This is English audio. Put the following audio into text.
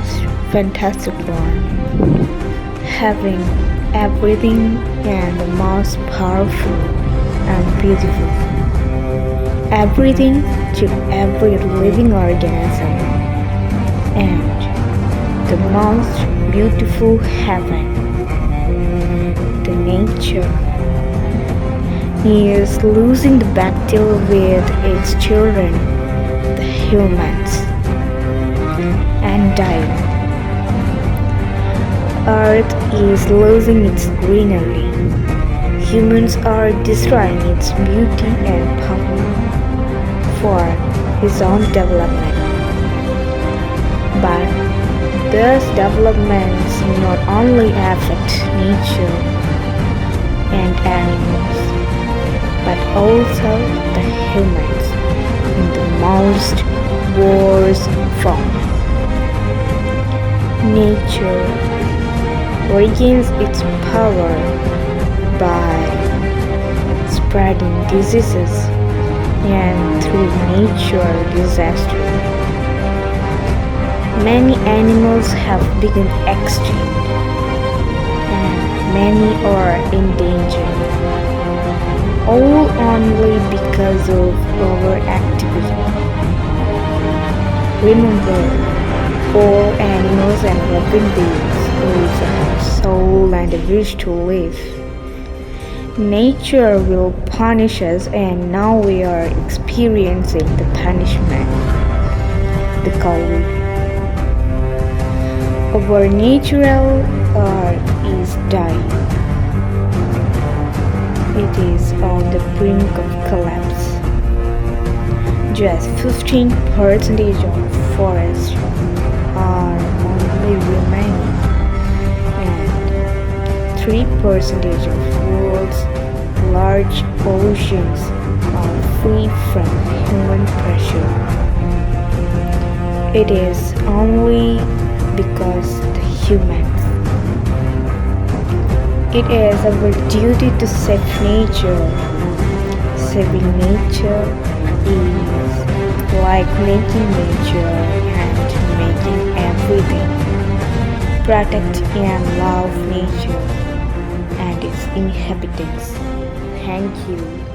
most fantastic one, having everything and the most powerful and beautiful. Everything to every living organism, and the most beautiful heaven, the nature, is losing the battle with its children, the humans, and dying. Earth is losing its greenery. Humans are destroying its beauty and power for his own development. But those developments not only affect nature and animals, but also the humans in the most worst form. Nature regains its power by spreading diseases and through natural disaster. Many animals have become extinct and many are in danger, all only because of overactivity. Remember, all animals and living beings have a soul and a wish to live. Nature will punish us, and now we are experiencing the punishment, the COVID. Our natural earth is dying. It is on the brink of collapse. Just 15% of forests are only remaining, and 3% of world's large oceans are free from human pressure. It is only because the humans. It is our duty to save nature. Saving nature is like making nature and making everything. Protect and love nature and its inhabitants. Thank you.